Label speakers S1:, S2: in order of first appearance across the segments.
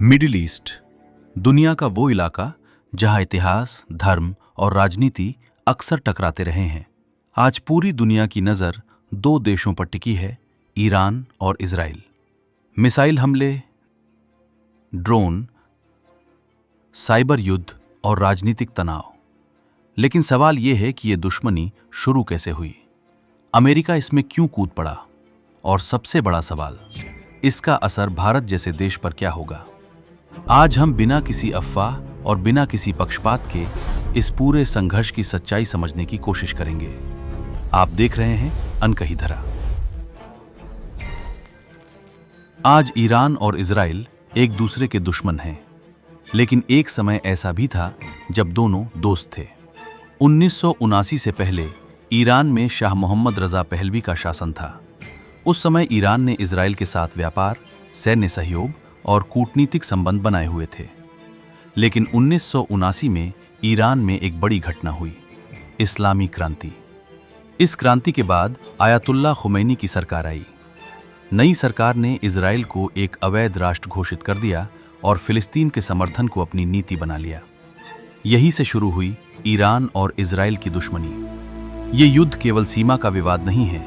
S1: Middle east दुनिया का वो इलाका जहां इतिहास, धर्म और राजनीति अक्सर टकराते रहे हैं। आज पूरी दुनिया की नज़र दो देशों पर टिकी है, ईरान और इजराइल। मिसाइल हमले, ड्रोन, साइबर युद्ध और राजनीतिक तनाव। लेकिन सवाल यह है कि यह दुश्मनी शुरू कैसे हुई, अमेरिका इसमें क्यों कूद पड़ा, और सबसे बड़ा सवाल, इसका असर भारत जैसे देश पर क्या होगा। आज हम बिना किसी अफवाह और बिना किसी पक्षपात के इस पूरे संघर्ष की सच्चाई समझने की कोशिश करेंगे। आप देख रहे हैं अनकही धरा। आज ईरान और इजराइल एक दूसरे के दुश्मन हैं, लेकिन एक समय ऐसा भी था जब दोनों दोस्त थे। 1979 से पहले ईरान में शाह मोहम्मद रजा पहलवी का शासन था। उस समय ईरान ने इजराइल के साथ व्यापार, सैन्य सहयोग और कूटनीतिक संबंध बनाए हुए थे। लेकिन 1979 में ईरान में एक बड़ी घटना हुई, इस्लामी क्रांति। इस क्रांति के बाद आयतुल्लाह खुमैनी की सरकार आई। नई सरकार ने इजराइल को एक अवैध राष्ट्र घोषित कर दिया और फिलिस्तीन के समर्थन को अपनी नीति बना लिया। यही से शुरू हुई ईरान और इजराइल की दुश्मनी। ये युद्ध केवल सीमा का विवाद नहीं है,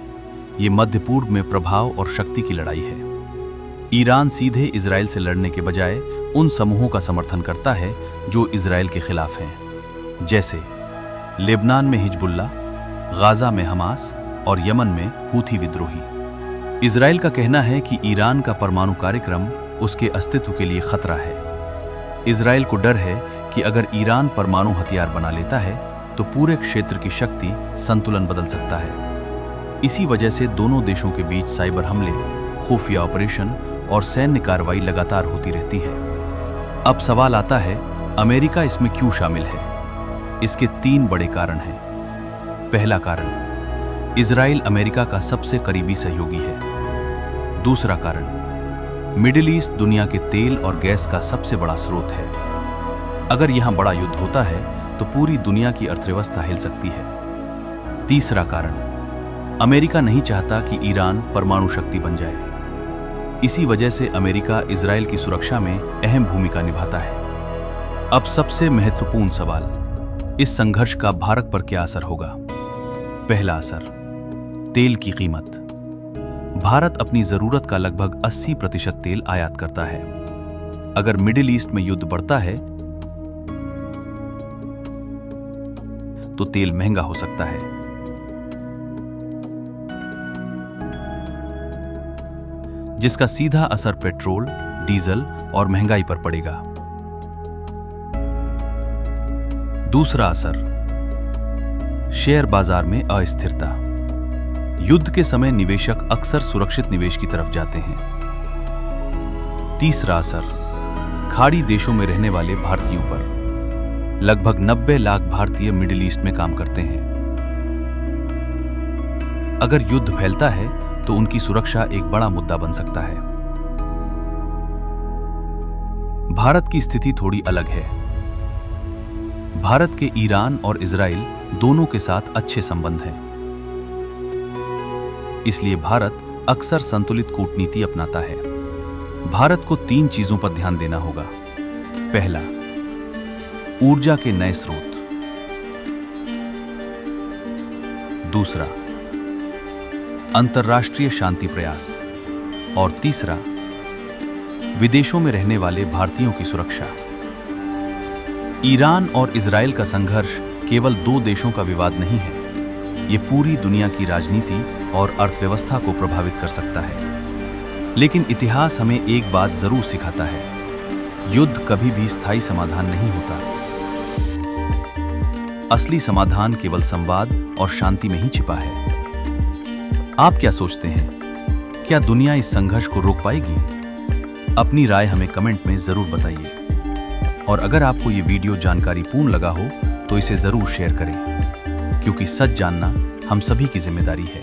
S1: ये मध्य पूर्व में प्रभाव और शक्ति की लड़ाई है। ईरान सीधे इजराइल से लड़ने के बजाय उन समूहों का समर्थन करता है जो इजराइल के खिलाफ हैं, जैसे लेबनान में हिजबुल्लाह, गाजा में हमास और यमन में हूथी विद्रोही। इजराइल का कहना है कि ईरान का परमाणु कार्यक्रम उसके अस्तित्व के लिए खतरा है। इजराइल को डर है कि अगर ईरान परमाणु हथियार बना लेता है तो पूरे क्षेत्र की शक्ति संतुलन बदल सकता है। इसी वजह से दोनों देशों के बीच साइबर हमले, खुफिया ऑपरेशन और सैन्य कार्रवाई लगातार होती रहती है। अब सवाल आता है, अमेरिका इसमें क्यों शामिल है? इसके 3 बड़े कारण हैं। पहला कारण, इजराइल अमेरिका का सबसे करीबी सहयोगी है। दूसरा कारण, मिडिल ईस्ट दुनिया के तेल और गैस का सबसे बड़ा स्रोत है। अगर यहां बड़ा युद्ध होता है तो पूरी दुनिया की अर्थव्यवस्था हिल सकती है। तीसरा कारण, अमेरिका नहीं चाहता कि ईरान परमाणु शक्ति बन जाए। इसी वजह से अमेरिका इजराइल की सुरक्षा में अहम भूमिका निभाता है। अब सबसे महत्वपूर्ण सवाल, इस संघर्ष का भारत पर क्या असर होगा? पहला असर, तेल की कीमत। भारत अपनी जरूरत का लगभग 80% तेल आयात करता है। अगर मिडिल ईस्ट में युद्ध बढ़ता है तो तेल महंगा हो सकता है। जिसका सीधा असर पेट्रोल, डीजल और महंगाई पर पड़ेगा। दूसरा असर, शेयर बाजार में अस्थिरता। युद्ध के समय निवेशक अक्सर सुरक्षित निवेश की तरफ जाते हैं। तीसरा असर, खाड़ी देशों में रहने वाले भारतीयों पर। लगभग 90 लाख भारतीय मिडिल ईस्ट में काम करते हैं। अगर युद्ध फैलता है तो उनकी सुरक्षा एक बड़ा मुद्दा बन सकता है। भारत की स्थिति थोड़ी अलग है। भारत के ईरान और इजराइल दोनों के साथ अच्छे संबंध हैं। इसलिए भारत अक्सर संतुलित कूटनीति अपनाता है। भारत को 3 चीजों पर ध्यान देना होगा। पहला, ऊर्जा के नए स्रोत। दूसरा, अंतर्राष्ट्रीय शांति प्रयास। और तीसरा, विदेशों में रहने वाले भारतीयों की सुरक्षा। ईरान और इजराइल का संघर्ष केवल 2 देशों का विवाद नहीं है, ये पूरी दुनिया की राजनीति और अर्थव्यवस्था को प्रभावित कर सकता है। लेकिन इतिहास हमें एक बात जरूर सिखाता है, युद्ध कभी भी स्थायी समाधान नहीं होता। असली समाधान केवल संवाद और शांति में ही छिपा है। आप क्या सोचते हैं? क्या दुनिया इस संघर्ष को रोक पाएगी? अपनी राय हमें कमेंट में जरूर बताइए। और अगर आपको ये वीडियो जानकारीपूर्ण लगा हो तो इसे जरूर शेयर करें, क्योंकि सच जानना हम सभी की जिम्मेदारी है।